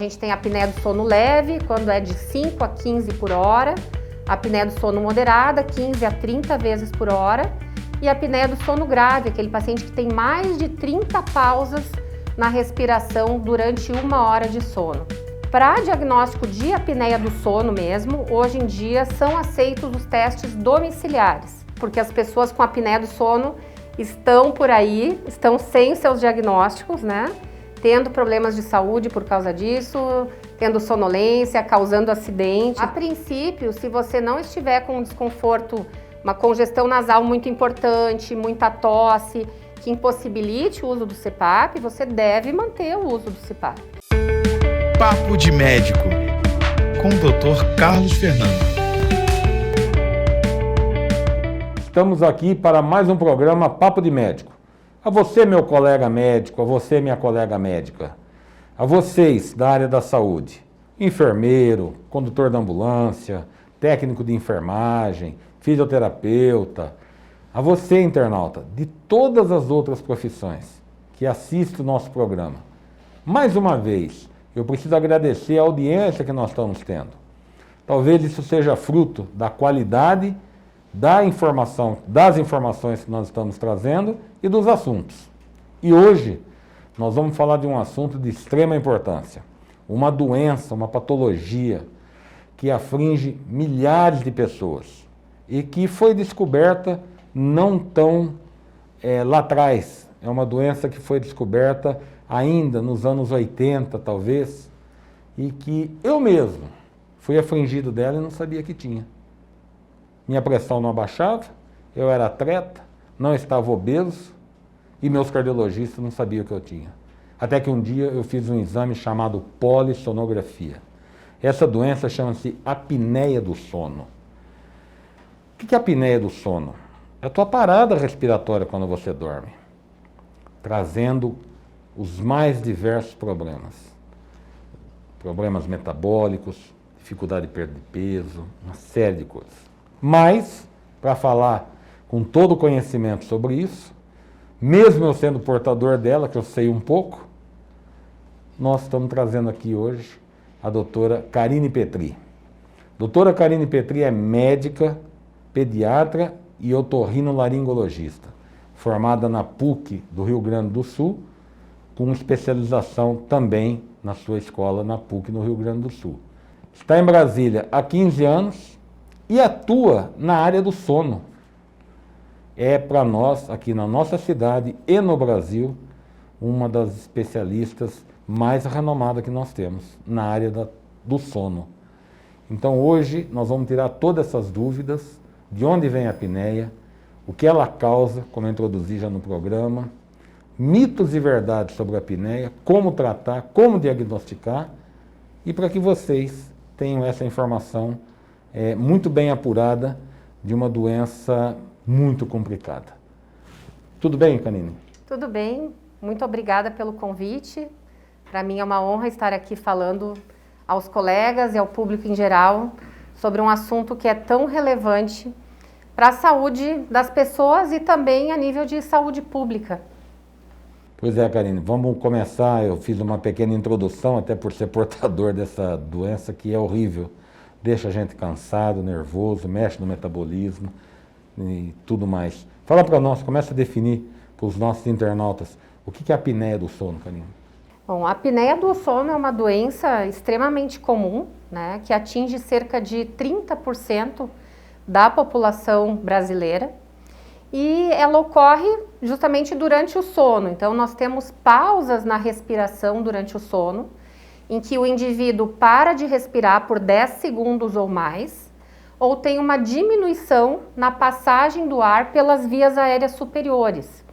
A gente tem a apneia do sono leve, quando é de 5 a 15 por hora, a apneia do sono moderada, 15 a 30 vezes por hora, e a apneia do sono grave, aquele paciente que tem mais de 30 pausas na respiração durante 1 hora de sono. Para diagnóstico de apneia do sono mesmo, hoje em dia são aceitos os testes domiciliares, porque as pessoas com apneia do sono estão por aí, estão sem seus diagnósticos, né? Tendo problemas de saúde por causa disso, tendo sonolência, causando acidente. A princípio, se você não estiver com um desconforto, uma congestão nasal muito importante, muita tosse, que impossibilite o uso do CPAP, você deve manter o uso do CPAP. Papo de Médico, com o Dr. Carlos Fernando. Estamos aqui para mais um programa Papo de Médico. A você, meu colega médico, a você, minha colega médica, a vocês da área da saúde, enfermeiro, condutor da ambulância, técnico de enfermagem, fisioterapeuta, a você, internauta, de todas as outras profissões que assistem o nosso programa. Mais uma vez, eu preciso agradecer a audiência que nós estamos tendo. Talvez isso seja fruto da qualidade das informações que nós estamos trazendo e dos assuntos. E hoje nós vamos falar de um assunto de extrema importância, uma doença, uma patologia que aflige milhares de pessoas e que foi descoberta não tão lá atrás. É uma doença que foi descoberta ainda nos anos 80, talvez, e que eu mesmo fui afligido dela e não sabia que tinha. Minha pressão não abaixava, eu era atleta, não estava obeso e meus cardiologistas não sabiam o que eu tinha. Até que um dia eu fiz um exame chamado polissonografia. Essa doença chama-se apneia do sono. O que é a apneia do sono? É a tua parada respiratória quando você dorme, trazendo os mais diversos problemas. Problemas metabólicos, dificuldade de perda de peso, uma série de coisas. Mas, para falar com todo o conhecimento sobre isso, mesmo eu sendo portador dela, que eu sei um pouco, nós estamos trazendo aqui hoje a doutora Karine Petri. Doutora Karine Petri é médica, pediatra e otorrinolaringologista, formada na PUC do Rio Grande do Sul, com especialização também na sua escola na PUC no Rio Grande do Sul. Está em Brasília há 15 anos, e atua na área do sono. É para nós, aqui na nossa cidade e no Brasil, uma das especialistas mais renomadas que nós temos na área do sono. Então hoje nós vamos tirar todas essas dúvidas, de onde vem a apneia, o que ela causa, como eu introduzi já no programa, mitos e verdades sobre a apneia, como tratar, como diagnosticar, e para que vocês tenham essa informação muito bem apurada de uma doença muito complicada. Tudo bem, Karine? Tudo bem, muito obrigada pelo convite. Para mim é uma honra estar aqui falando aos colegas e ao público em geral sobre um assunto que é tão relevante para a saúde das pessoas e também a nível de saúde pública. Pois é, Karine, vamos começar. Eu fiz uma pequena introdução, até por ser portador dessa doença que é horrível. Deixa a gente cansado, nervoso, mexe no metabolismo e tudo mais. Fala para nós, começa a definir para os nossos internautas o que é a apneia do sono, Karine. Bom, a apneia do sono é uma doença extremamente comum, né, que atinge cerca de 30% da população brasileira e ela ocorre justamente durante o sono. Então nós temos pausas na respiração durante o sono, em que o indivíduo para de respirar por 10 segundos ou mais, ou tem uma diminuição na passagem do ar pelas vias aéreas superiores.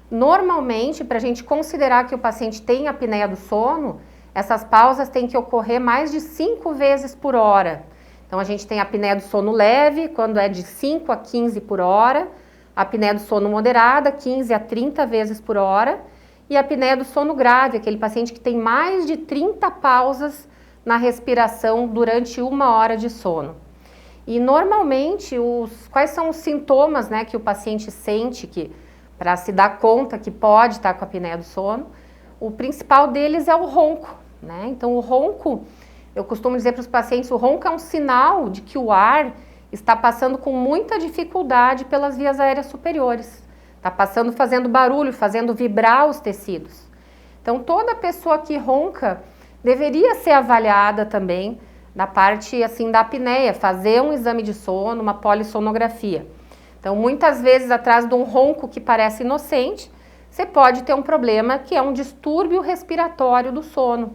Normalmente, para a gente considerar que o paciente tem apneia do sono, essas pausas têm que ocorrer mais de 5 vezes por hora. Então a gente tem a apneia do sono leve, quando é de 5 a 15 por hora, a apneia do sono moderada, 15 a 30 vezes por hora, e a apneia do sono grave, aquele paciente que tem mais de 30 pausas na respiração durante 1 hora de sono. E normalmente, quais são os sintomas, né, que o paciente sente para se dar conta que pode estar com a apneia do sono? O principal deles é o ronco, né? Então o ronco, eu costumo dizer para os pacientes, o ronco é um sinal de que o ar está passando com muita dificuldade pelas vias aéreas superiores. Está passando fazendo barulho, fazendo vibrar os tecidos. Então toda pessoa que ronca deveria ser avaliada também na parte assim da apneia, fazer um exame de sono, uma polissonografia. Então muitas vezes atrás de um ronco que parece inocente, você pode ter um problema que é um distúrbio respiratório do sono.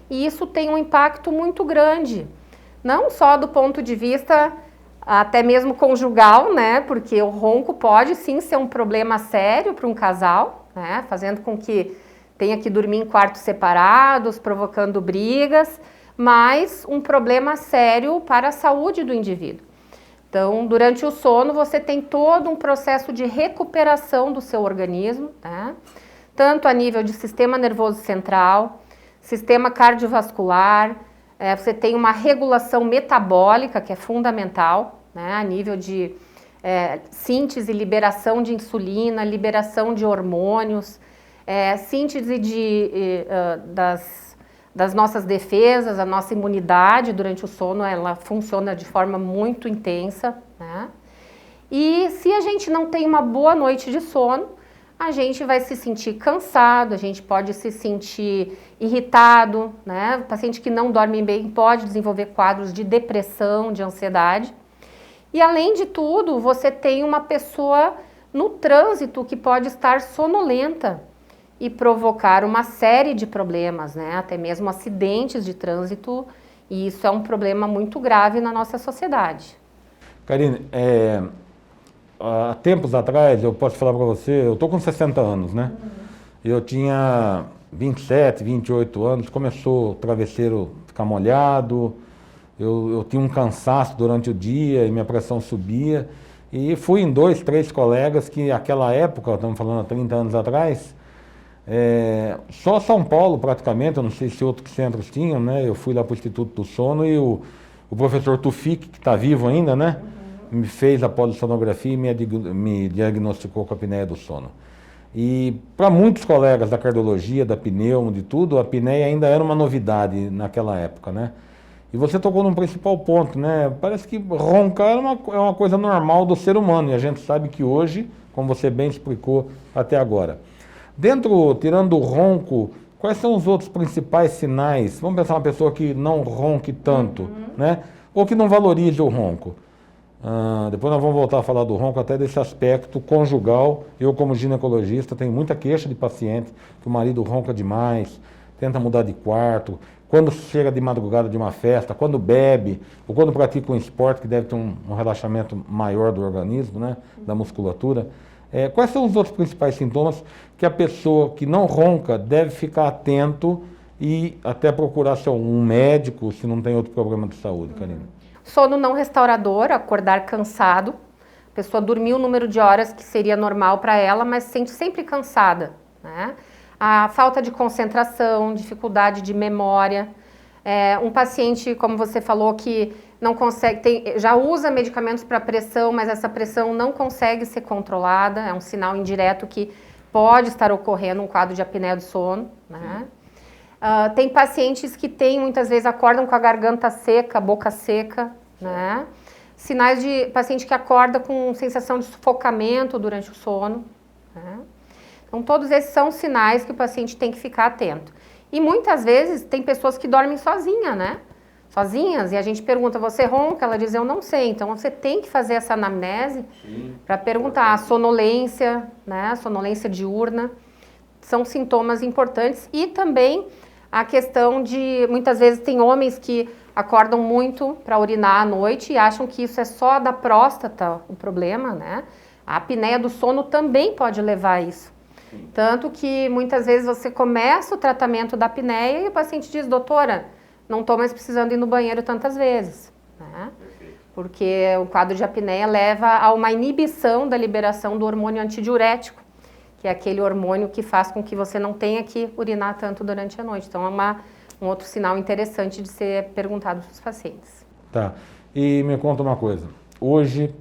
E isso tem um impacto muito grande, não só do ponto de vista até mesmo conjugal, né? Porque o ronco pode sim ser um problema sério para um casal, né? Fazendo com que tenha que dormir em quartos separados, provocando brigas, mas um problema sério para a saúde do indivíduo. Então, durante o sono, você tem todo um processo de recuperação do seu organismo, né? Tanto a nível de sistema nervoso central, sistema cardiovascular, você tem uma regulação metabólica que é fundamental, né? A nível de síntese e liberação de insulina, liberação de hormônios, síntese das nossas defesas, a nossa imunidade durante o sono, ela funciona de forma muito intensa, né? E se a gente não tem uma boa noite de sono, a gente vai se sentir cansado, a gente pode se sentir irritado, né? O paciente que não dorme bem pode desenvolver quadros de depressão, de ansiedade. E além de tudo, você tem uma pessoa no trânsito que pode estar sonolenta e provocar uma série de problemas, né? Até mesmo acidentes de trânsito, e isso é um problema muito grave na nossa sociedade. Karine, há tempos atrás, eu posso falar para você, eu estou com 60 anos, né? Eu tinha 27, 28 anos, começou o travesseiro a ficar molhado, eu tinha um cansaço durante o dia e minha pressão subia, e fui em 2, 3 colegas que naquela época, estamos falando há 30 anos atrás, só São Paulo praticamente, eu não sei se outros centros tinham, né? Eu fui lá para o Instituto do Sono e o professor Tufik, que está vivo ainda, né? Me fez a polissonografia e me diagnosticou com a apneia do sono. E para muitos colegas da cardiologia, da pneumo, de tudo, a apneia ainda era uma novidade naquela época, né? E você tocou num principal ponto, né? Parece que roncar é uma coisa normal do ser humano, e a gente sabe que hoje, como você bem explicou até agora, tirando o ronco, quais são os outros principais sinais? Vamos pensar uma pessoa que não ronque tanto, né? Ou que não valorize o ronco. Depois nós vamos voltar a falar do ronco, até desse aspecto conjugal. Eu, como ginecologista, tenho muita queixa de paciente que o marido ronca demais, tenta mudar de quarto, quando chega de madrugada de uma festa, quando bebe, ou quando pratica um esporte que deve ter um relaxamento maior do organismo, né, da musculatura. Quais são os outros principais sintomas que a pessoa que não ronca deve ficar atento e até procurar um médico se não tem outro problema de saúde, Karine? Sono não restaurador, acordar cansado. A pessoa dormiu o número de horas que seria normal para ela, mas se sente sempre cansada, né? A falta de concentração, dificuldade de memória. Um paciente, como você falou, que não consegue, já usa medicamentos para pressão, mas essa pressão não consegue ser controlada, é um sinal indireto que pode estar ocorrendo um quadro de apneia do sono, né? Tem pacientes que muitas vezes acordam com a garganta seca, a boca seca, né? Sinais de paciente que acorda com sensação de sufocamento durante o sono, né? Então todos esses são sinais que o paciente tem que ficar atento. E muitas vezes tem pessoas que dormem sozinhas, né? Sozinhas, e a gente pergunta, você ronca? Ela diz, eu não sei. Então você tem que fazer essa anamnese para perguntar a sonolência, né? A sonolência diurna, são sintomas importantes. E também a questão de, muitas vezes tem homens que acordam muito para urinar à noite e acham que isso é só da próstata o problema, né? A apneia do sono também pode levar a isso. Tanto que muitas vezes você começa o tratamento da apneia e o paciente diz, doutora, não estou mais precisando ir no banheiro tantas vezes, né? Porque o quadro de apneia leva a uma inibição da liberação do hormônio antidiurético, que é aquele hormônio que faz com que você não tenha que urinar tanto durante a noite. Então é um outro sinal interessante de ser perguntado para os pacientes. Tá. E me conta uma coisa. Hoje,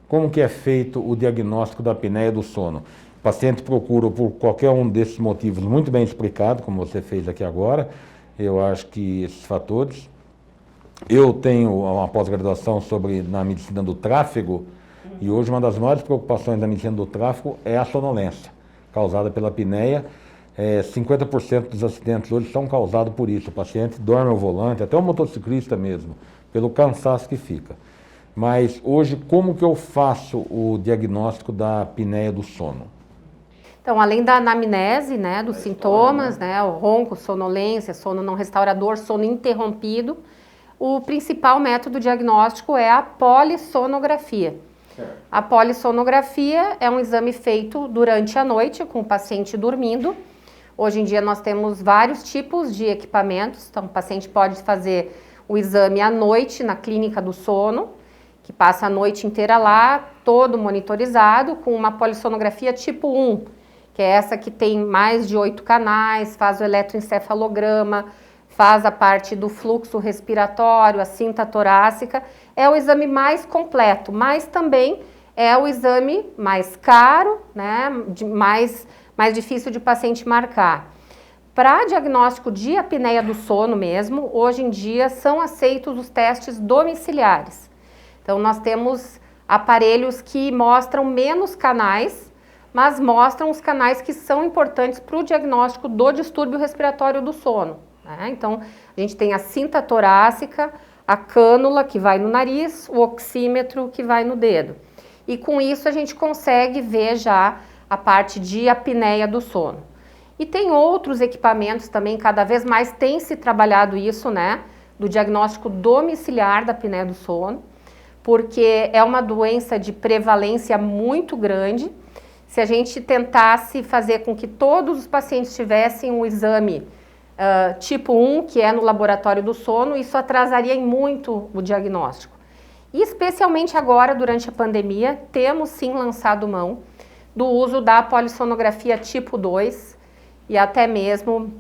como que é feito o diagnóstico da apneia do sono? O paciente procura por qualquer um desses motivos muito bem explicado, como você fez aqui agora. Eu acho que esses fatores. Eu tenho uma pós-graduação na medicina do tráfego, e hoje uma das maiores preocupações da medicina do tráfego é a sonolência, causada pela apneia. 50% dos acidentes hoje são causados por isso. O paciente dorme ao volante, até o motociclista mesmo, pelo cansaço que fica. Mas hoje, como que eu faço o diagnóstico da apneia do sono? Então, além da anamnese, né, dos sintomas, né, o ronco, sonolência, sono não restaurador, sono interrompido, o principal método diagnóstico é a polissonografia. A polissonografia é um exame feito durante a noite com o paciente dormindo. Hoje em dia nós temos vários tipos de equipamentos, então o paciente pode fazer o exame à noite na clínica do sono, que passa a noite inteira lá, todo monitorizado, com uma polissonografia tipo 1, que é essa que tem mais de 8 canais, faz o eletroencefalograma, faz a parte do fluxo respiratório, a cinta torácica. É o exame mais completo, mas também é o exame mais caro, né, mais difícil de paciente marcar. Para diagnóstico de apneia do sono mesmo, hoje em dia são aceitos os testes domiciliares. Então nós temos aparelhos que mostram menos canais, mas mostram os canais que são importantes para o diagnóstico do distúrbio respiratório do sono. Então, a gente tem a cinta torácica, a cânula que vai no nariz, o oxímetro que vai no dedo. E com isso a gente consegue ver já a parte de apneia do sono. E tem outros equipamentos também, cada vez mais tem se trabalhado isso, né, do diagnóstico domiciliar da apneia do sono, porque é uma doença de prevalência muito grande. Se a gente tentasse fazer com que todos os pacientes tivessem um exame tipo 1, que é no laboratório do sono, isso atrasaria muito o diagnóstico. E especialmente agora, durante a pandemia, temos sim lançado mão do uso da polissonografia tipo 2 e até mesmo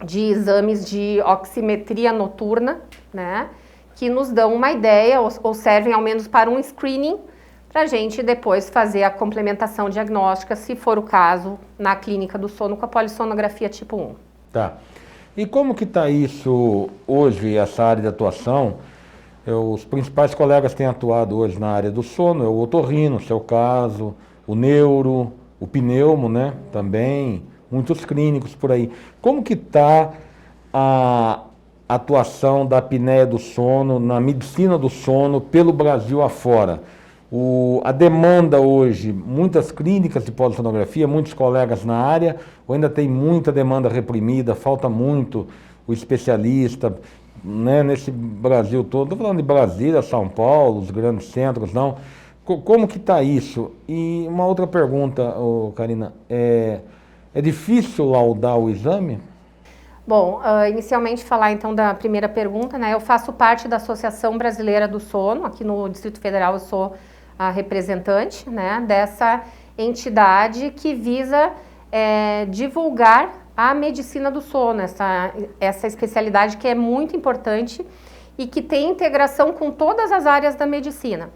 de exames de oximetria noturna, né, que nos dão uma ideia ou servem ao menos para um screening para a gente depois fazer a complementação diagnóstica, se for o caso, na clínica do sono com a polissonografia tipo 1. Tá. E como que está isso hoje, essa área de atuação? Os principais colegas têm atuado hoje na área do sono, é o otorrino, no seu caso, o neuro, o pneumo, né, também, muitos clínicos por aí. Como que está a atuação da apneia do sono, na medicina do sono, pelo Brasil afora? A demanda hoje, muitas clínicas de polissonografia, muitos colegas na área, ou ainda tem muita demanda reprimida, falta muito o especialista, né, nesse Brasil todo. Estou falando de Brasília, São Paulo, os grandes centros, não. Como que está isso? E uma outra pergunta, Karina, é difícil laudar o exame? Bom, inicialmente falar então da primeira pergunta, né? Eu faço parte da Associação Brasileira do Sono, aqui no Distrito Federal eu sou a representante, né, dessa entidade que visa divulgar a medicina do sono, essa especialidade que é muito importante e que tem integração com todas as áreas da medicina.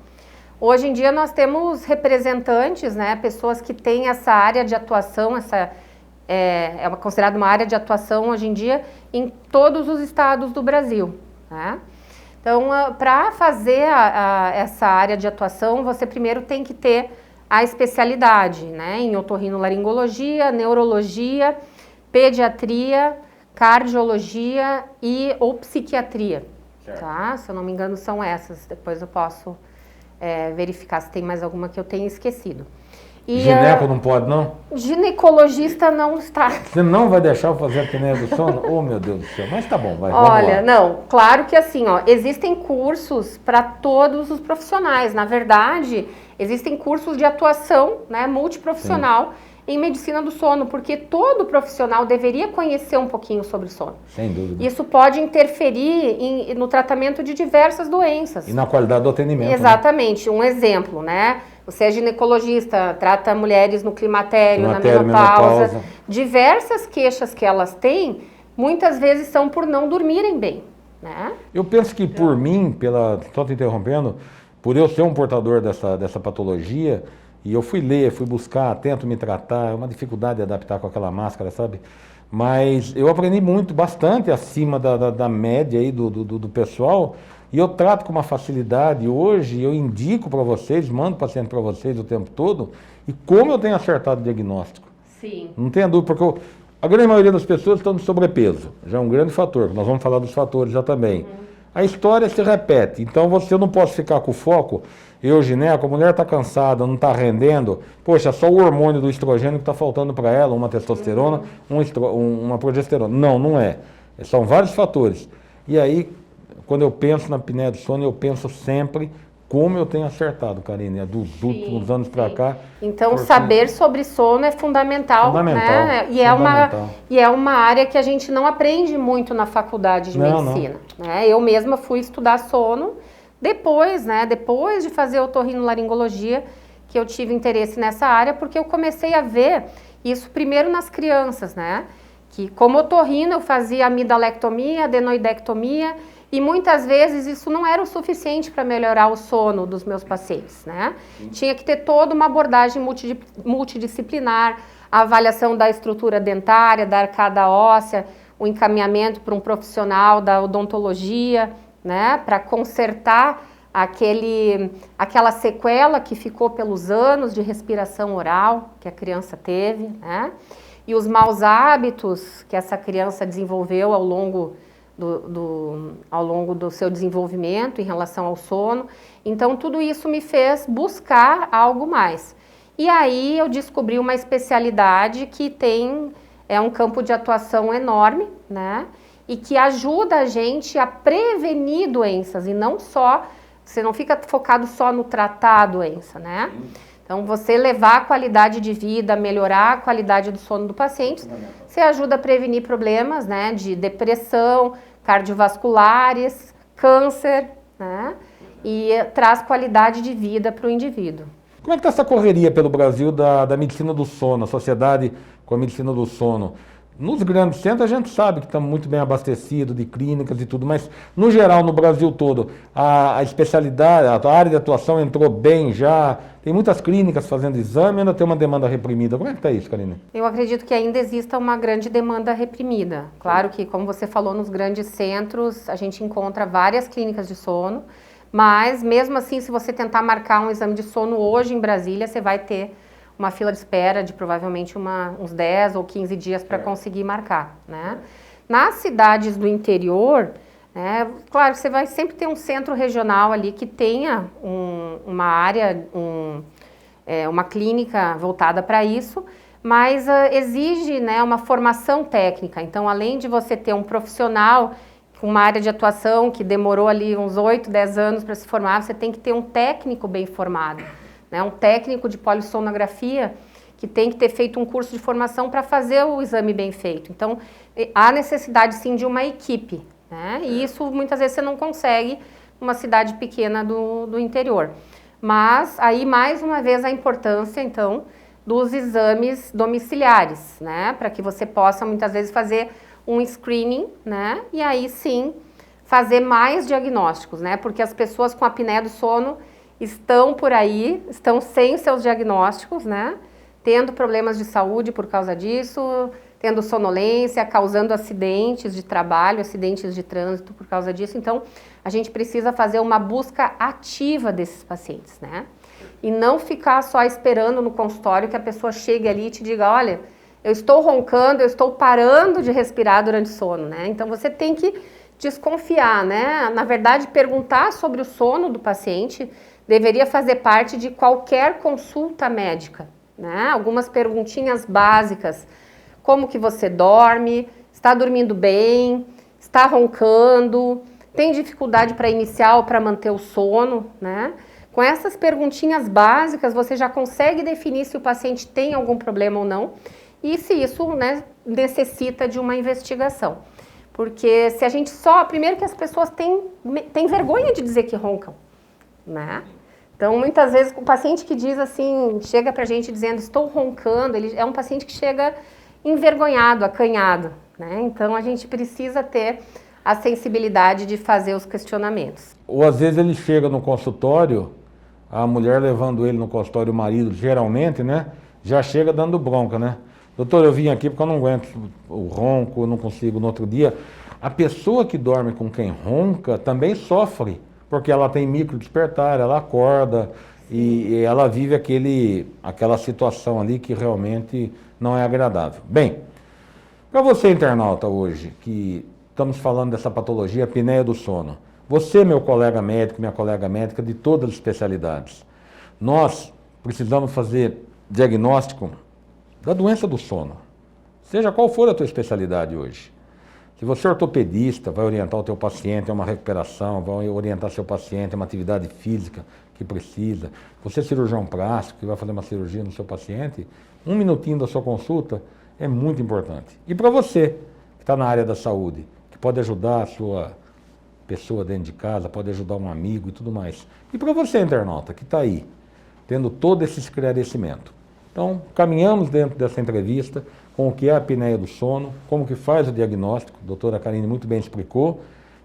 Hoje em dia nós temos representantes, né, pessoas que têm essa área de atuação, é considerada uma área de atuação hoje em dia em todos os estados do Brasil, né? Então, para fazer essa área de atuação, você primeiro tem que ter a especialidade, né, em otorrinolaringologia, neurologia, pediatria, cardiologia ou psiquiatria, tá? Se eu não me engano são essas, depois eu posso verificar se tem mais alguma que eu tenha esquecido. E, gineco não pode, não? Ginecologista não está. Você não vai deixar eu fazer a apneia do sono? Oh, meu Deus do céu, mas tá bom, vai. Olha, não, claro que assim, ó, existem cursos para todos os profissionais. Na verdade, existem cursos de atuação, né, multiprofissional em medicina do sono, porque todo profissional deveria conhecer um pouquinho sobre sono. Sem dúvida. Isso pode interferir no tratamento de diversas doenças. E na qualidade do atendimento. Exatamente, né? Um exemplo, né? Você é ginecologista, trata mulheres no climatério, na menopausa. Diversas queixas que elas têm, muitas vezes são por não dormirem bem, né? Eu penso que por mim, só te interrompendo, por eu ser um portador dessa patologia, e eu fui ler, fui buscar, tento me tratar, é uma dificuldade de adaptar com aquela máscara, sabe? Mas eu aprendi muito, bastante acima da média aí do pessoal, e eu trato com uma facilidade. Hoje eu indico para vocês, mando paciente para vocês o tempo todo, e como eu tenho acertado o diagnóstico. Sim. Não tenha dúvida, porque a grande maioria das pessoas estão de sobrepeso, já é um grande fator, nós vamos falar dos fatores já também. A história se repete, então você não pode ficar com o foco, eu, gineco, a mulher está cansada, não está rendendo, poxa, só o hormônio do estrogênio que está faltando para ela, uma testosterona, uma progesterona. Não, não é. São vários fatores. E aí, quando eu penso na apneia do sono, eu penso sempre como eu tenho acertado, Karine, dos últimos anos para cá. Então, saber sobre sono é fundamental, né? E é uma área que a gente não aprende muito na faculdade de medicina. Né? Eu mesma fui estudar sono depois, né? Depois de fazer otorrinolaringologia, que eu tive interesse nessa área, porque eu comecei a ver isso primeiro nas crianças, né? Que como otorrino eu fazia amidalectomia, adenoidectomia, e muitas vezes isso não era o suficiente para melhorar o sono dos meus pacientes, né? Tinha que ter toda uma abordagem multidisciplinar, a avaliação da estrutura dentária, da arcada óssea, o encaminhamento para um profissional da odontologia, né? Para consertar aquela sequela que ficou pelos anos de respiração oral que a criança teve, né? E os maus hábitos que essa criança desenvolveu ao longo do seu desenvolvimento em relação ao sono. Então, tudo isso me fez buscar algo mais. E aí eu descobri uma especialidade que é um campo de atuação enorme, né? E que ajuda a gente a prevenir doenças e não só, você não fica focado só no tratar a doença, né? Então, você levar a qualidade de vida, melhorar a qualidade do sono do paciente, você ajuda a prevenir problemas, né, de depressão, cardiovasculares, câncer, né, e traz qualidade de vida para o indivíduo. Como é que está essa correria pelo Brasil da medicina do sono, a sociedade com a medicina do sono? Nos grandes centros a gente sabe que estamos muito bem abastecidos de clínicas e tudo, mas no geral, no Brasil todo, a especialidade, a área de atuação entrou bem já, tem muitas clínicas fazendo exame, ainda tem uma demanda reprimida. Como é que está isso, Karine? Eu acredito que ainda exista uma grande demanda reprimida. Claro que, como você falou, nos grandes centros a gente encontra várias clínicas de sono, mas mesmo assim, se você tentar marcar um exame de sono hoje em Brasília, você vai ter uma fila de espera de provavelmente uns 10 ou 15 dias para conseguir marcar, né? Nas cidades do interior, né, claro, você vai sempre ter um centro regional ali que tenha uma área, uma clínica voltada para isso, mas exige, né, uma formação técnica. Então, além de você ter um profissional com uma área de atuação que demorou ali uns 8, 10 anos para se formar, você tem que ter um técnico bem formado. Né, um técnico de polissonografia que tem que ter feito um curso de formação para fazer o exame bem feito. Então, há necessidade sim de uma equipe, né? E isso muitas vezes você não consegue numa cidade pequena do interior. Mas aí, mais uma vez, a importância, então, dos exames domiciliares, né? Para que você possa, muitas vezes, fazer um screening, né? E aí, sim, fazer mais diagnósticos, né? Porque as pessoas com apneia do sono estão por aí, estão sem seus diagnósticos, né? Tendo problemas de saúde por causa disso, tendo sonolência, causando acidentes de trabalho, acidentes de trânsito por causa disso. Então, a gente precisa fazer uma busca ativa desses pacientes, né? E não ficar só esperando no consultório que a pessoa chegue ali e te diga, olha, eu estou roncando, eu estou parando de respirar durante o sono, né? Então, você tem que desconfiar, né? Na verdade, perguntar sobre o sono do paciente deveria fazer parte de qualquer consulta médica, né? Algumas perguntinhas básicas, como que você dorme, está dormindo bem, está roncando, tem dificuldade para iniciar ou para manter o sono, né? Com essas perguntinhas básicas, você já consegue definir se o paciente tem algum problema ou não e se isso, né, necessita de uma investigação. Porque se a gente primeiro que as pessoas têm vergonha de dizer que roncam, né? Então, muitas vezes, o paciente que diz assim, chega pra gente dizendo, estou roncando, ele é um paciente que chega envergonhado, acanhado, né? Então, a gente precisa ter a sensibilidade de fazer os questionamentos. Ou às vezes ele chega no consultório, a mulher levando ele no consultório, o marido, geralmente, né? Já chega dando bronca, né? doutor, eu vim aqui porque eu não aguento o ronco, eu não consigo no outro dia. A pessoa que dorme com quem ronca também sofre, porque ela tem micro despertar, ela acorda e ela vive aquela situação ali que realmente não é agradável. Bem, para você internauta hoje, que estamos falando dessa patologia, apneia do sono, você, meu colega médico, minha colega médica de todas as especialidades, nós precisamos fazer diagnóstico da doença do sono, seja qual for a tua especialidade hoje. Se você é ortopedista, vai orientar o teu paciente a uma recuperação, vai orientar seu paciente a uma atividade física que precisa. Você é cirurgião plástico, que vai fazer uma cirurgia no seu paciente, 1 minutinho da sua consulta é muito importante. E para você, que está na área da saúde, que pode ajudar a sua pessoa dentro de casa, pode ajudar um amigo e tudo mais. E para você, internauta, que está aí, tendo todo esse esclarecimento. Então, caminhamos dentro dessa entrevista com o que é a apneia do sono, como que faz o diagnóstico, a doutora Karine muito bem explicou,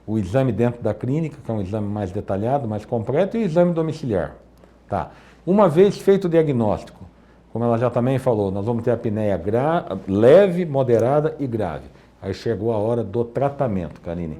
o exame dentro da clínica, que é um exame mais detalhado, mais completo, e o exame domiciliar. Tá. Uma vez feito o diagnóstico, como ela já também falou, nós vamos ter a apneia leve, moderada e grave. Aí chegou a hora do tratamento, Karine.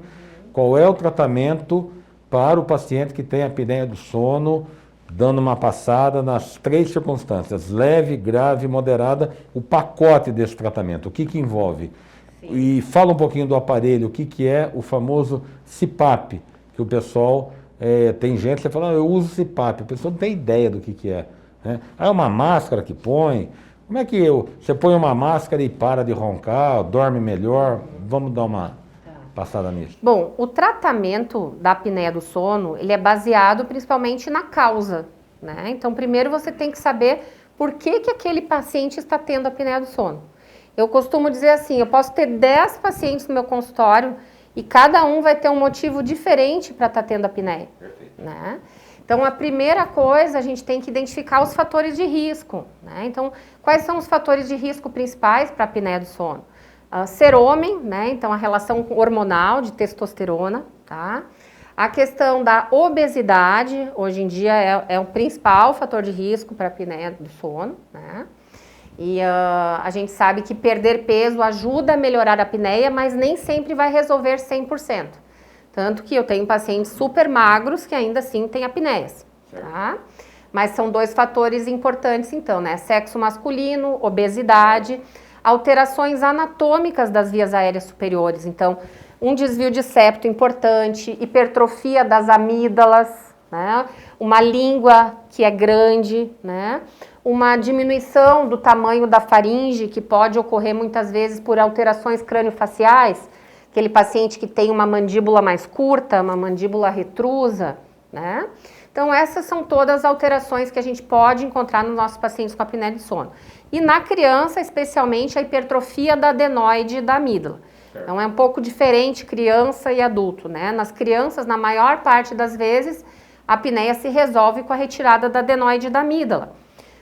Qual é o tratamento para o paciente que tem apneia do sono, dando uma passada nas 3 circunstâncias, leve, grave, moderada, o pacote desse tratamento, o que envolve? Sim. E fala um pouquinho do aparelho, o que é o famoso CPAP, que o pessoal, tem gente que fala, eu uso CPAP, a pessoa não tem ideia do que é. Né? É uma máscara que põe, como é que você põe uma máscara e para de roncar, dorme melhor, vamos dar uma passada nisso. Bom, o tratamento da apneia do sono, ele é baseado principalmente na causa, né? Então, primeiro você tem que saber por que aquele paciente está tendo apneia do sono. Eu costumo dizer assim, eu posso ter 10 pacientes no meu consultório e cada um vai ter um motivo diferente para estar tendo apneia. Perfeito. Né? Então, a primeira coisa, a gente tem que identificar os fatores de risco, né? Então, quais são os fatores de risco principais para a apneia do sono? Ser homem, né? Então a relação hormonal de testosterona, tá? A questão da obesidade, hoje em dia é o principal fator de risco para a apneia do sono, né? E a gente sabe que perder peso ajuda a melhorar a apneia, mas nem sempre vai resolver 100%. Tanto que eu tenho pacientes super magros que ainda assim têm apneias, tá? Mas são 2 fatores importantes então, né? Sexo masculino, obesidade, alterações anatômicas das vias aéreas superiores, então um desvio de septo importante, hipertrofia das amígdalas, né? Uma língua que é grande, né? Uma diminuição do tamanho da faringe, que pode ocorrer muitas vezes por alterações craniofaciais, aquele paciente que tem uma mandíbula mais curta, uma mandíbula retrusa, né? Então essas são todas as alterações que a gente pode encontrar nos nossos pacientes com apneia do sono. E na criança, especialmente, a hipertrofia da adenoide da amígdala. Então é um pouco diferente criança e adulto, né? Nas crianças, na maior parte das vezes, a apneia se resolve com a retirada da adenoide da amígdala.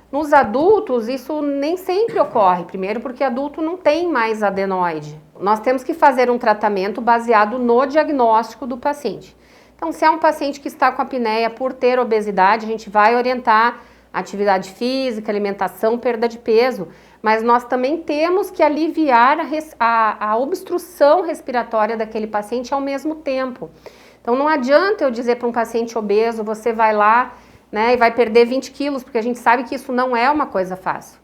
Nos adultos, isso nem sempre ocorre, primeiro porque adulto não tem mais adenoide. Nós temos que fazer um tratamento baseado no diagnóstico do paciente. Então, se é um paciente que está com apneia por ter obesidade, a gente vai orientar atividade física, alimentação, perda de peso, mas nós também temos que aliviar a obstrução respiratória daquele paciente ao mesmo tempo. Então, não adianta eu dizer para um paciente obeso, você vai lá, né, e vai perder 20 quilos, porque a gente sabe que isso não é uma coisa fácil.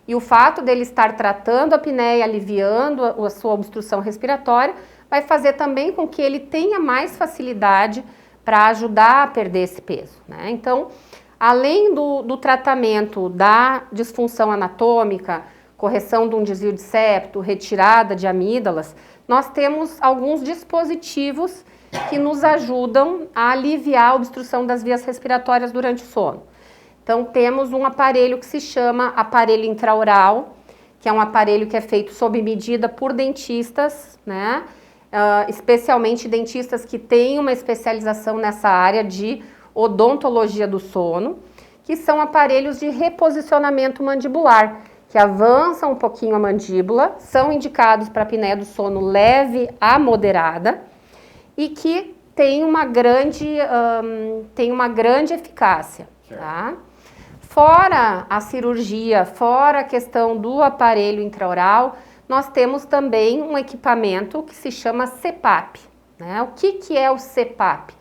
E o fato dele estar tratando a apneia, aliviando a sua obstrução respiratória, vai fazer também com que ele tenha mais facilidade para ajudar a perder esse peso, né? Então, além do tratamento da disfunção anatômica, correção de um desvio de septo, retirada de amígdalas, nós temos alguns dispositivos que nos ajudam a aliviar a obstrução das vias respiratórias durante o sono. Então, temos um aparelho que se chama aparelho intraoral, que é um aparelho que é feito sob medida por dentistas, né? Especialmente dentistas que têm uma especialização nessa área de odontologia do sono, que são aparelhos de reposicionamento mandibular, que avançam um pouquinho a mandíbula, são indicados para apneia do sono leve a moderada e que tem uma grande eficácia. Tá? Fora a cirurgia, fora a questão do aparelho intraoral, nós temos também um equipamento que se chama CPAP, né? O que é o CPAP?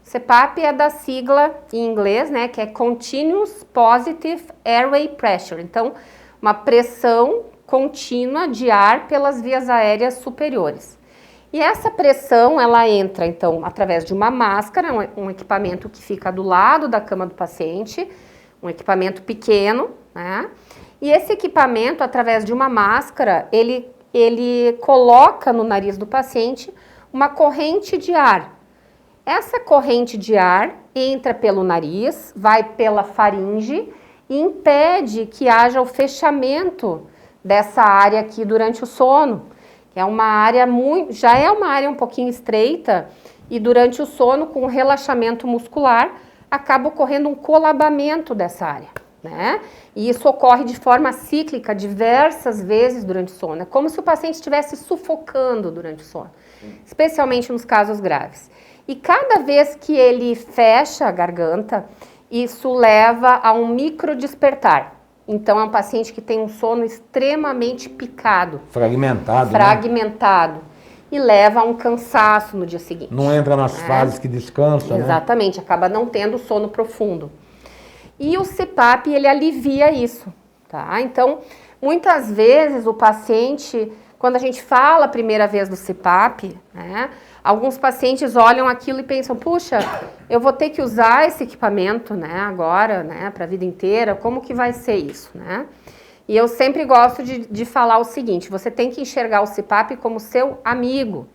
O CPAP é da sigla em inglês, né, que é Continuous Positive Airway Pressure. Então, uma pressão contínua de ar pelas vias aéreas superiores. E essa pressão, ela entra, então, através de uma máscara, um equipamento que fica do lado da cama do paciente, um equipamento pequeno, né? E esse equipamento, através de uma máscara, ele coloca no nariz do paciente uma corrente de ar. Essa corrente de ar entra pelo nariz, vai pela faringe e impede que haja o fechamento dessa área aqui durante o sono, que é uma área já é uma área um pouquinho estreita e durante o sono, com o relaxamento muscular, acaba ocorrendo um colabamento dessa área, né? E isso ocorre de forma cíclica diversas vezes durante o sono. É como se o paciente estivesse sufocando durante o sono, especialmente nos casos graves. E cada vez que ele fecha a garganta, isso leva a um micro despertar. Então é um paciente que tem um sono extremamente picado. Fragmentado, fragmentado. Né? E leva a um cansaço no dia seguinte. Não entra nas fases que descansa, Exatamente, né? Acaba não tendo sono profundo. E o CPAP, ele alivia isso, tá? Então, muitas vezes o paciente, quando a gente fala a primeira vez do CPAP, né? Alguns pacientes olham aquilo e pensam, puxa, eu vou ter que usar esse equipamento, né? Agora, né? Para a vida inteira, como que vai ser isso, né? E eu sempre gosto de falar o seguinte, você tem que enxergar o CPAP como seu amigo,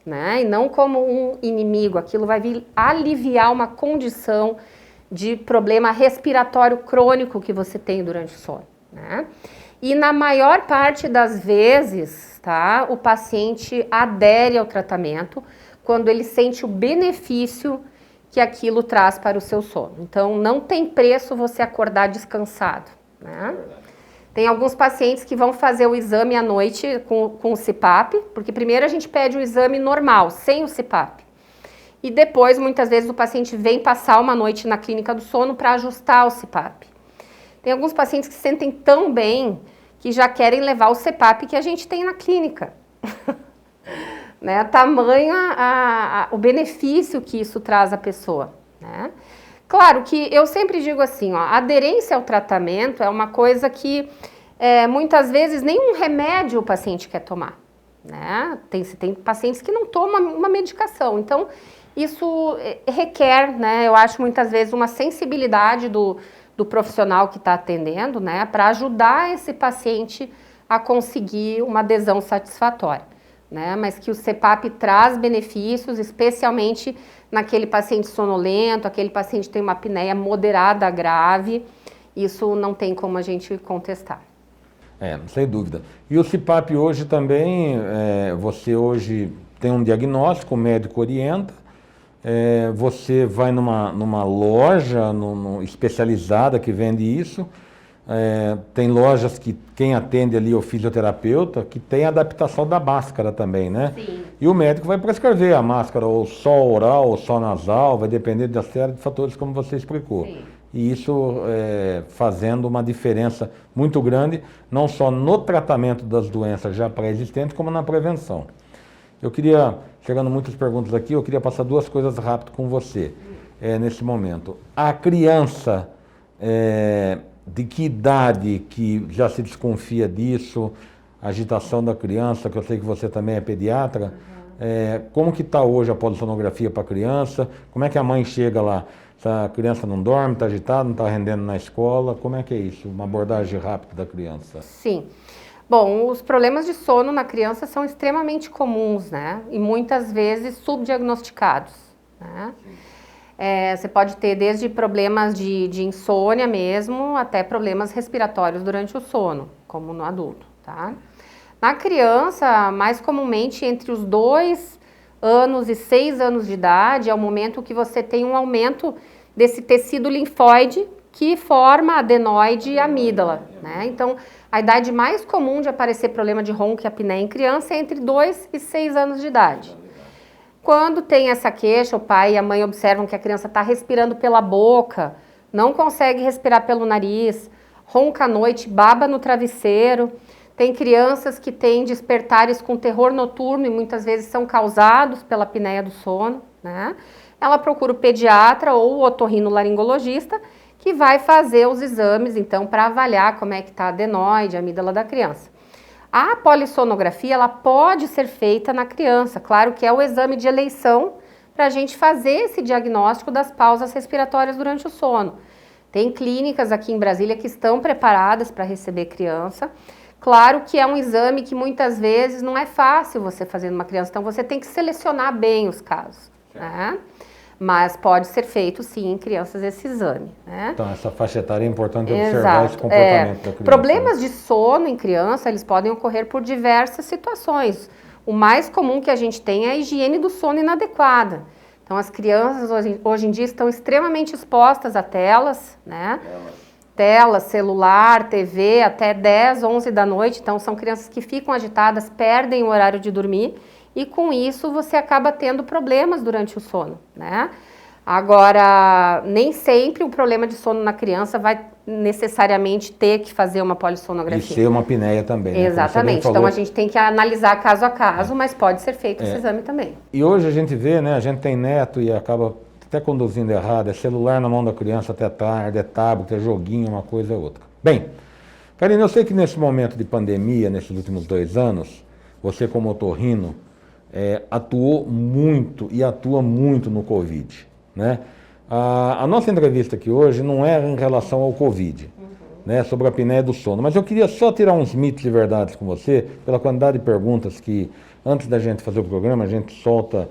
né? E não como um inimigo. Aquilo vai vir aliviar uma condição de problema respiratório crônico que você tem durante o sono, né? E na maior parte das vezes, tá? O paciente adere ao tratamento quando ele sente o benefício que aquilo traz para o seu sono. Então, não tem preço você acordar descansado, né? Tem alguns pacientes que vão fazer o exame à noite com o CPAP, porque primeiro a gente pede o exame normal, sem o CPAP. E depois, muitas vezes, o paciente vem passar uma noite na clínica do sono para ajustar o CPAP. Tem alguns pacientes que se sentem tão bem que já querem levar o CPAP que a gente tem na clínica. Né? Tamanho o benefício que isso traz à pessoa, né? Claro que eu sempre digo assim, ó, a aderência ao tratamento é uma coisa que muitas vezes nenhum remédio o paciente quer tomar, né? Tem pacientes que não tomam uma medicação, então isso requer, né, eu acho muitas vezes uma sensibilidade do profissional que está atendendo, né, para ajudar esse paciente a conseguir uma adesão satisfatória, né, mas que o CPAP traz benefícios, especialmente naquele paciente sonolento, aquele paciente que tem uma apneia moderada a grave, isso não tem como a gente contestar. Sem dúvida. E o CPAP hoje também, você hoje tem um diagnóstico, o médico orienta, você vai numa loja especializada que vende isso, tem lojas que quem atende ali é o fisioterapeuta, que tem adaptação da máscara também, né? Sim. E o médico vai prescrever a máscara ou só oral ou só nasal, vai depender da série de fatores como você explicou. Sim. E isso fazendo uma diferença muito grande, não só no tratamento das doenças já pré-existentes, como na prevenção. Eu queria, chegando muitas perguntas aqui, eu queria passar duas coisas rápido com você, nesse momento. A criança, de que idade que já se desconfia disso, a agitação da criança, que eu sei que você também é pediatra, como que está hoje a polissonografia para a criança, como é que a mãe chega lá? Se a criança não dorme, está agitada, não está rendendo na escola, como é que é isso? Uma abordagem rápida da criança. Sim. Bom, os problemas de sono na criança são extremamente comuns, né? E muitas vezes subdiagnosticados, né? Você pode ter desde problemas de insônia mesmo, até problemas respiratórios durante o sono, como no adulto, tá? Na criança, mais comumente entre os 2 anos e 6 anos de idade, é o momento que você tem um aumento desse tecido linfóide que forma a adenoide e a amígdala, né? Então, a idade mais comum de aparecer problema de ronco e apneia em criança é entre 2 e 6 anos de idade. Quando tem essa queixa, o pai e a mãe observam que a criança está respirando pela boca, não consegue respirar pelo nariz, ronca à noite, baba no travesseiro. Tem crianças que têm despertares com terror noturno e muitas vezes são causados pela apneia do sono, né? Ela procura o pediatra ou o otorrinolaringologista, que vai fazer os exames, então, para avaliar como é que está a adenoide, a amígdala da criança. A polissonografia, ela pode ser feita na criança, claro que é o exame de eleição para a gente fazer esse diagnóstico das pausas respiratórias durante o sono. Tem clínicas aqui em Brasília que estão preparadas para receber criança. Claro que é um exame que muitas vezes não é fácil você fazer numa criança, então você tem que selecionar bem os casos, né? Mas pode ser feito sim em crianças esse exame, né? Então essa faixa etária é importante observar esse comportamento da criança. Problemas de sono em criança, eles podem ocorrer por diversas situações. O mais comum que a gente tem é a higiene do sono inadequada. Então as crianças hoje em dia estão extremamente expostas a telas, né? Tela, celular, TV, até 10, 11 da noite. Então são crianças que ficam agitadas, perdem o horário de dormir e com isso você acaba tendo problemas durante o sono, né? Agora, nem sempre o problema de sono na criança vai necessariamente ter que fazer uma polissonografia. E ser uma apneia também. Exatamente, então a gente tem que analisar caso a caso, mas pode ser feito esse exame também. E hoje a gente vê, né, a gente tem neto e acaba até conduzindo errado, é celular na mão da criança até tarde, é tablet, é joguinho, uma coisa ou outra. Bem, Karine, eu sei que nesse momento de pandemia, nesses últimos 2 anos, você como otorrino, atuou muito e atua muito no Covid, né? A nossa entrevista aqui hoje não é em relação ao Covid, né, sobre a apneia do sono, mas eu queria só tirar uns mitos e verdades com você, pela quantidade de perguntas que, antes da gente fazer o programa, a gente solta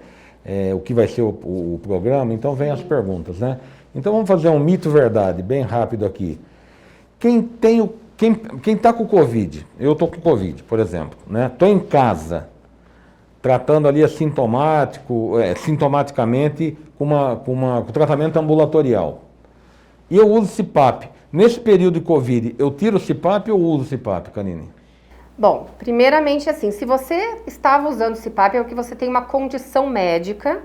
o que vai ser o programa, então vem as perguntas, né? Então vamos fazer um mito-verdade, bem rápido aqui. Quem está com Covid, eu estou com Covid, por exemplo, né? Estou em casa, tratando ali sintomaticamente com tratamento ambulatorial. E eu uso CPAP. Nesse período de Covid, eu tiro o CPAP ou uso o CPAP, Karine? Bom, primeiramente assim, se você estava usando o CPAP, é porque você tem uma condição médica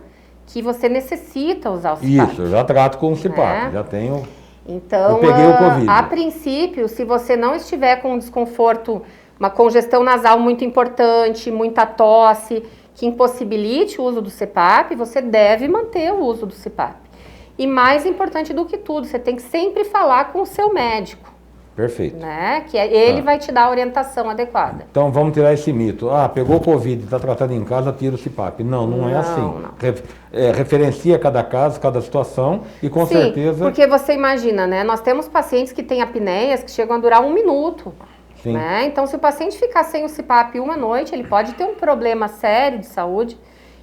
que você necessita usar o CPAP. Isso, eu já trato com o CPAP, já tenho... Então, eu peguei o Covid. A princípio, se você não estiver com um desconforto, uma congestão nasal muito importante, muita tosse, que impossibilite o uso do CPAP, você deve manter o uso do CPAP. E mais importante do que tudo, você tem que sempre falar com o seu médico. Perfeito. Né? Que ele vai te dar a orientação adequada. Então vamos tirar esse mito. Pegou Covid, está tratado em casa, tira o CPAP. Não é assim. Não. Referencia cada caso, cada situação e com certeza... porque você imagina, né? Nós temos pacientes que têm apneias que chegam a durar 1 minuto. Sim. Né? Então, se o paciente ficar sem o CPAP uma noite, ele pode ter um problema sério de saúde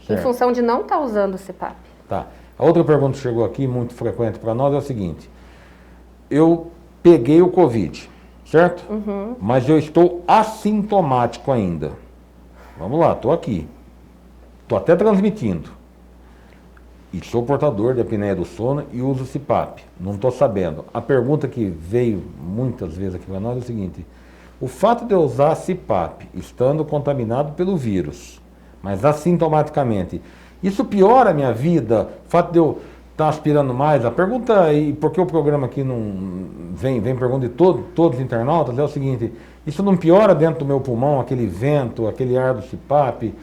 em função de não estar usando o CPAP. Tá. A outra pergunta que chegou aqui, muito frequente para nós, é o seguinte. Eu peguei o Covid, certo? Mas eu estou assintomático ainda. Vamos lá, estou aqui. Estou até transmitindo. E sou portador de apneia do sono e uso CPAP. Não estou sabendo. A pergunta que veio muitas vezes aqui para nós é o seguinte. O fato de eu usar CPAP estando contaminado pelo vírus, mas assintomaticamente, isso piora a minha vida? O fato de eu estar aspirando mais? A pergunta, e porque o programa aqui não vem pergunta de todos os internautas, é o seguinte, isso não piora dentro do meu pulmão, aquele vento, aquele ar do CPAP?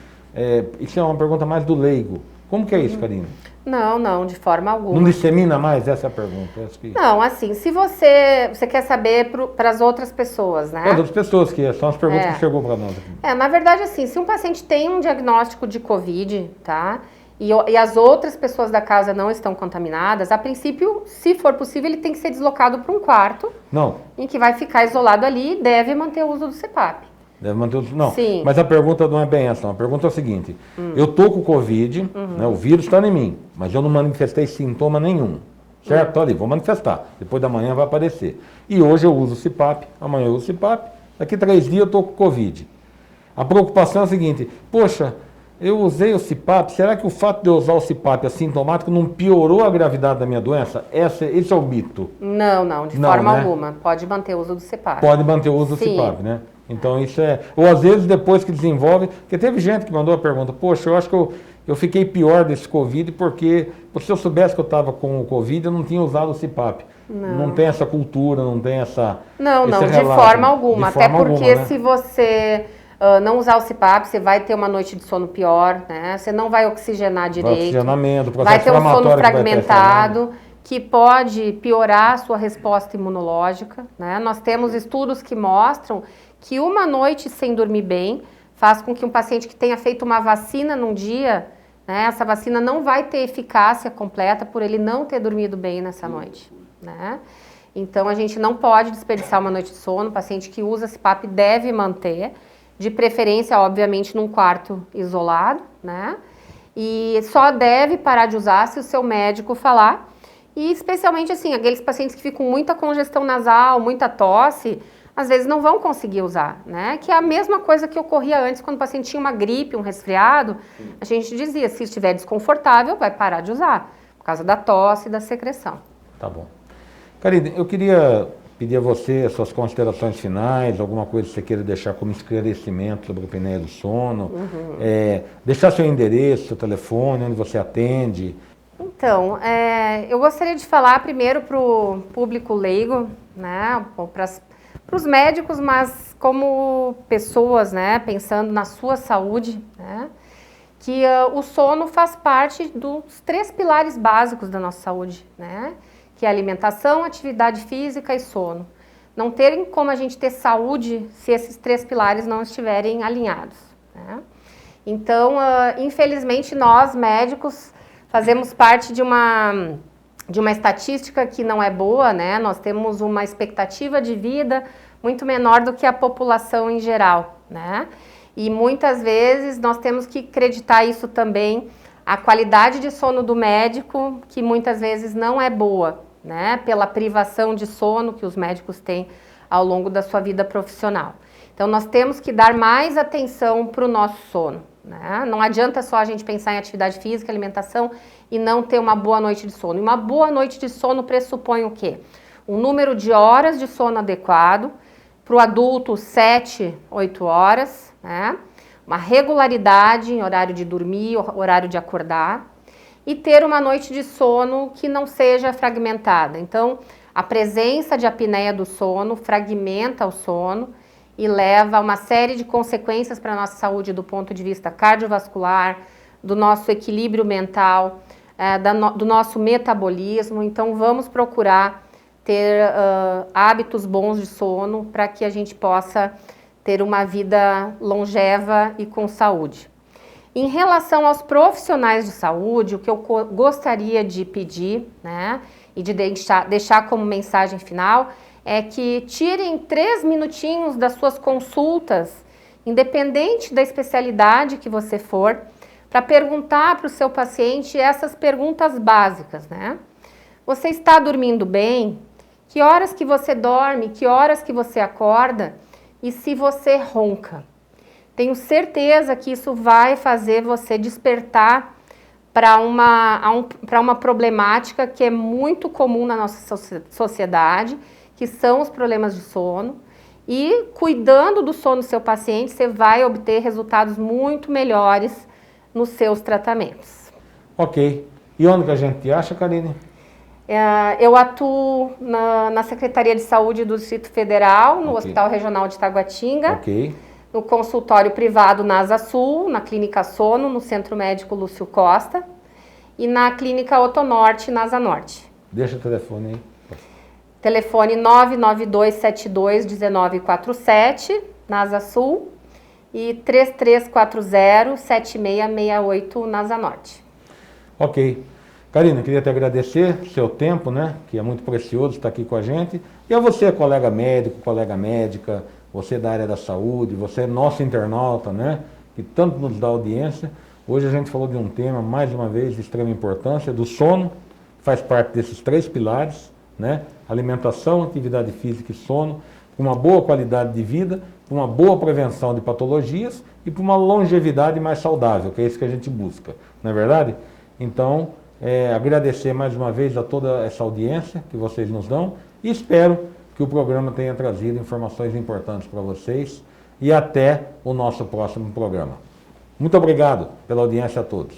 Isso é uma pergunta mais do leigo. Como que é isso, Karine? Não, de forma alguma. Não dissemina mais? Essa é a pergunta. Não, assim, se você quer saber para as outras pessoas, né? As outras pessoas, que são as perguntas que chegou para nós aqui. Na verdade, assim, se um paciente tem um diagnóstico de Covid, tá? E as outras pessoas da casa não estão contaminadas, a princípio, se for possível, ele tem que ser deslocado para um quarto. Não. Em que vai ficar isolado ali e deve manter o uso do CPAP. Deve manter o... Não, Sim. Mas a pergunta não é bem essa. A pergunta é o seguinte. Eu tô com Covid, né, o vírus está em mim, mas eu não manifestei sintoma nenhum. Certo? Tô ali, vou manifestar. Depois da manhã vai aparecer. E hoje eu uso o CPAP, amanhã eu uso o CPAP, daqui 3 dias eu tô com Covid. A preocupação é a seguinte, poxa, eu usei o CPAP, será que o fato de eu usar o CPAP assintomático não piorou a gravidade da minha doença? Esse é o mito. Não, de forma alguma. Pode manter o uso do CPAP. Pode manter o uso do CPAP, né? Então isso é... Ou às vezes depois que desenvolve... Porque teve gente que mandou a pergunta, poxa, eu acho que eu fiquei pior desse Covid porque, se eu soubesse que eu estava com o Covid, eu não tinha usado o CPAP. Não tem essa cultura, não tem essa... Não, esse de relato, forma alguma. de forma Até porque alguma, né? se você não usar o CPAP, você vai ter uma noite de sono pior, né? Você não vai oxigenar direito. Oxigenamento, Vai ter um sono inflamatório que vai fragmentado, que pode piorar a sua resposta imunológica, né? Nós temos estudos que mostram que uma noite sem dormir bem faz com que um paciente que tenha feito uma vacina num dia, né, essa vacina não vai ter eficácia completa por ele não ter dormido bem nessa noite, né? Então a gente não pode desperdiçar uma noite de sono. O paciente que usa CPAP deve manter, de preferência, obviamente, num quarto isolado, né? E só deve parar de usar se o seu médico falar. E especialmente assim, aqueles pacientes que ficam com muita congestão nasal, muita tosse, às vezes não vão conseguir usar, né? Que é a mesma coisa que ocorria antes quando o paciente tinha uma gripe, um resfriado. A gente dizia, se estiver desconfortável, vai parar de usar, por causa da tosse e da secreção. Tá bom. Karine, eu queria pedir a você as suas considerações finais, alguma coisa que você queira deixar como esclarecimento sobre a apneia do sono, deixar seu endereço, seu telefone, onde você atende. Então, eu gostaria de falar primeiro para o público leigo, né, para os médicos, mas como pessoas, né, pensando na sua saúde, né, que o sono faz parte dos 3 pilares básicos da nossa saúde, né, que é alimentação, atividade física e sono. Não tem como a gente ter saúde se esses 3 pilares não estiverem alinhados, né? Então, infelizmente, nós médicos fazemos parte de uma estatística que não é boa, né? Nós temos uma expectativa de vida muito menor do que a população em geral, né? E muitas vezes nós temos que acreditar isso também, a qualidade de sono do médico, que muitas vezes não é boa, né? Pela privação de sono que os médicos têm ao longo da sua vida profissional. Então nós temos que dar mais atenção para o nosso sono, né? Não adianta só a gente pensar em atividade física, alimentação e não ter uma boa noite de sono. E uma boa noite de sono pressupõe o quê? Um número de horas de sono adequado, para o adulto 7, 8 horas, né? Uma regularidade em horário de dormir, horário de acordar e ter uma noite de sono que não seja fragmentada. Então, a presença de apneia do sono fragmenta o sono e leva a uma série de consequências para a nossa saúde do ponto de vista cardiovascular, do nosso equilíbrio mental, do nosso metabolismo. Então, vamos procurar ter hábitos bons de sono para que a gente possa ter uma vida longeva e com saúde. Em relação aos profissionais de saúde, o que eu gostaria de pedir, né, e de deixar como mensagem final, é que tirem 3 minutinhos das suas consultas, independente da especialidade que você for, para perguntar para o seu paciente essas perguntas básicas, né? Você está dormindo bem? Que horas que você dorme? Que horas que você acorda? E se você ronca? Tenho certeza que isso vai fazer você despertar para uma problemática que é muito comum na nossa sociedade, que são os problemas de sono. E cuidando do sono do seu paciente, você vai obter resultados muito melhores nos seus tratamentos. Ok. E onde que a gente acha, Karine? Eu atuo na Secretaria de Saúde do Distrito Federal, no Hospital Regional de Taguatinga, no consultório privado na Asa Sul, na Clínica Sono, no Centro Médico Lúcio Costa e na Clínica Otonorte, na Asa Norte. Deixa o telefone aí. Telefone 992721947, na Asa Sul, e 3340-7668, na Asa Norte. Ok. Karine, queria te agradecer o seu tempo, né, que é muito precioso estar aqui com a gente. E a você, colega médico, colega médica, você da área da saúde, você nosso internauta, né, que tanto nos dá audiência. Hoje a gente falou de um tema, mais uma vez, de extrema importância, do sono, que faz parte desses 3 pilares, né, alimentação, atividade física e sono, com uma boa qualidade de vida, com uma boa prevenção de patologias e para uma longevidade mais saudável, que é isso que a gente busca, não é verdade? Então, agradecer mais uma vez a toda essa audiência que vocês nos dão e espero que o programa tenha trazido informações importantes para vocês e até o nosso próximo programa. Muito obrigado pela audiência a todos.